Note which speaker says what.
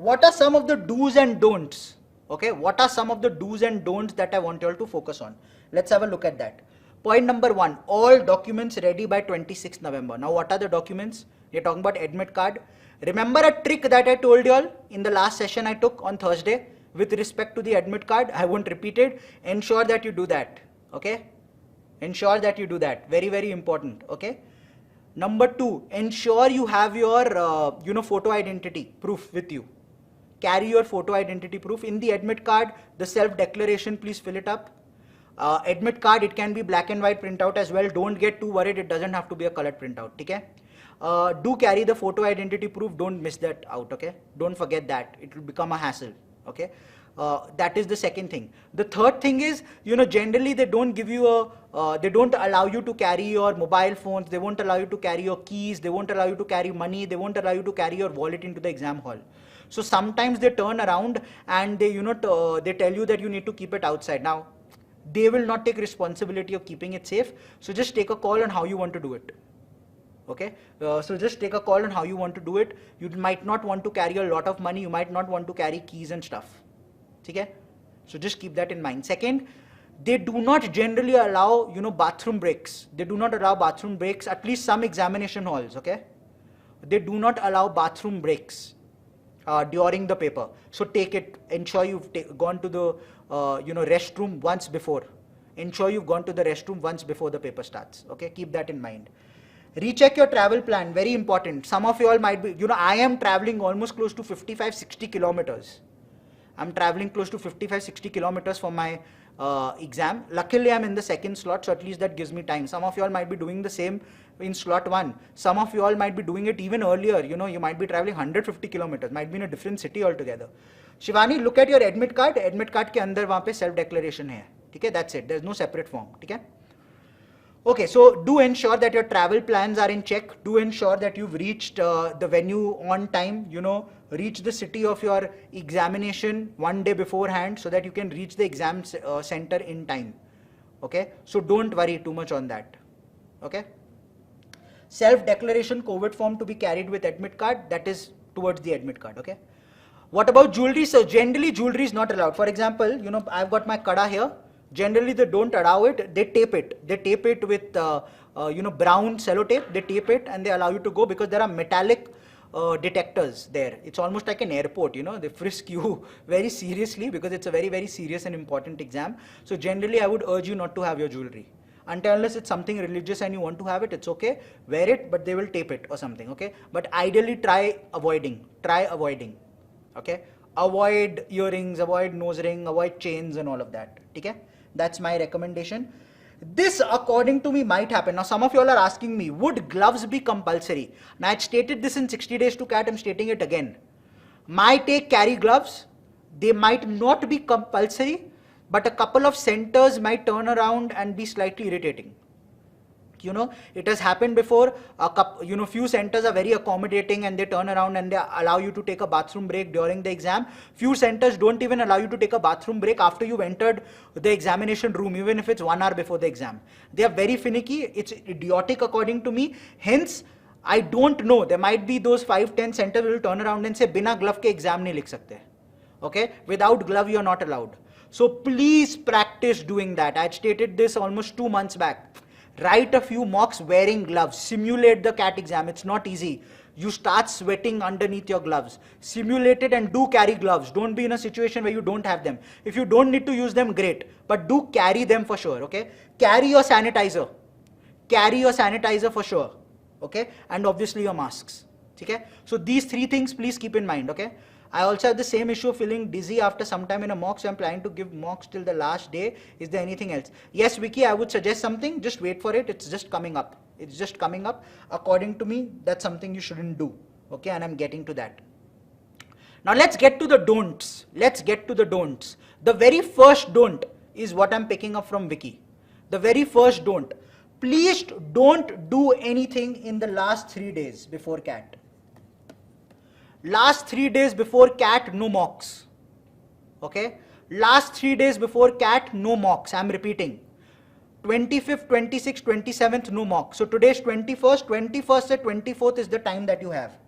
Speaker 1: what are some of the do's and don'ts? Okay, what are some of the do's and don'ts that I want you all to focus on? Let's have a look at that. Point number 1, all documents ready by 26th November. Now, what are the documents? You're talking about admit card. Remember a trick that I told you all in the last session I took on Thursday with respect to the admit card? I won't repeat it. Ensure that you do that. Okay? Ensure that you do that. Very, very important. Okay? Number 2, ensure you have your, photo identity proof with you. Carry your photo identity proof. In the admit card, the self-declaration, please fill it up. Admit card, it can be black and white printout as well. Don't get too worried. It doesn't have to be a colored printout. Okay? Do carry the photo identity proof. Don't miss that out. Okay? Don't forget that. It will become a hassle. Okay? That is the second thing. The third thing is, generally they don't give you they don't allow you to carry your mobile phones. They won't allow you to carry your keys. They won't allow you to carry money. They won't allow you to carry your wallet into the exam hall. So sometimes they turn around and they, they tell you that you need to keep it outside. Now, they will not take responsibility of keeping it safe. So just take a call on how you want to do it. Okay, so just take a call on how you want to do it. You might not want to carry a lot of money. You might not want to carry keys and stuff. Okay? So just keep that in mind. Second, they do not generally allow, bathroom breaks. They do not allow bathroom breaks, at least some examination halls. Okay? They do not allow bathroom breaks during the paper. So take it, ensure you've gone to the, restroom once before. Ensure you've gone to the restroom once before the paper starts. Okay? Keep that in mind. Recheck your travel plan, very important. Some of you all might be, I am traveling almost close to 55-60 kilometers. I'm traveling close to 55-60 kilometers for my exam. Luckily, I'm in the second slot, so at least that gives me time. Some of you all might be doing the same in slot 1. Some of you all might be doing it even earlier. You might be traveling 150 kilometers, might be in a different city altogether. Shivani, look at your admit card. Admit card ke andar wahan pe self declaration hai. Okay, that's it. There's no separate form. Okay. Okay, so do ensure that your travel plans are in check. Do ensure that you've reached the venue on time, reach the city of your examination one day beforehand so that you can reach the exam center in time. Okay, so don't worry too much on that. Okay, self-declaration COVID form to be carried with admit card, that is towards the admit card. Okay, what about jewelry? So generally jewelry is not allowed. For example, I've got my kada here. Generally, they don't allow it. They tape it. They tape it with, brown sellotape. They tape it and they allow you to go because there are metallic detectors there. It's almost like an airport, They frisk you very seriously because it's a very, very serious and important exam. So generally, I would urge you not to have your jewelry. Unless it's something religious and you want to have it, it's okay. Wear it, but they will tape it or something, okay? But ideally, try avoiding. Okay? Avoid earrings, avoid nose ring, avoid chains and all of that. Okay? That's my recommendation. This, according to me, might happen. Now, some of you all are asking me, would gloves be compulsory? Now, I stated this in 60 days to CAT. I'm stating it again. My take, carry gloves. They might not be compulsory, but a couple of centers might turn around and be slightly irritating. It has happened before. Few centers are very accommodating and they turn around and they allow you to take a bathroom break during the exam. Few centers don't even allow you to take a bathroom break after you've entered the examination room, even if it's 1 hour before the exam. They are very finicky. It's idiotic according to me. Hence, I don't know. There might be those 5-10 centers will turn around and say, "Bina glove ke exam nahi likh sakte." Okay? Without glove, you're not allowed. So please practice doing that. I had stated this almost 2 months back. Write a few mocks wearing gloves. Simulate the CAT exam. It's not easy. You start sweating underneath your gloves. Simulate it and do carry gloves. Don't be in a situation where you don't have them. If you don't need to use them, great. But do carry them for sure, okay? Carry your sanitizer. Carry your sanitizer for sure, okay? And obviously your masks, okay? So these 3 things, please keep in mind, okay? I also have the same issue of feeling dizzy after some time in a mock, so I'm planning to give mocks till the last day. Is there anything else? Yes, Vicky, I would suggest something. Just wait for it. It's just coming up. It's just coming up. According to me, that's something you shouldn't do. Okay, and I'm getting to that. Now let's get to the don'ts. Let's get to the don'ts. The very first don't is what I'm picking up from Vicky. The very first don't. Please don't do anything in the last 3 days before CAT. Last 3 days before CAT, no mocks. Okay? Last 3 days before CAT, no mocks. I'm repeating. 25th, 26th, 27th, no mock. So today's 21st, 21st and 24th is the time that you have.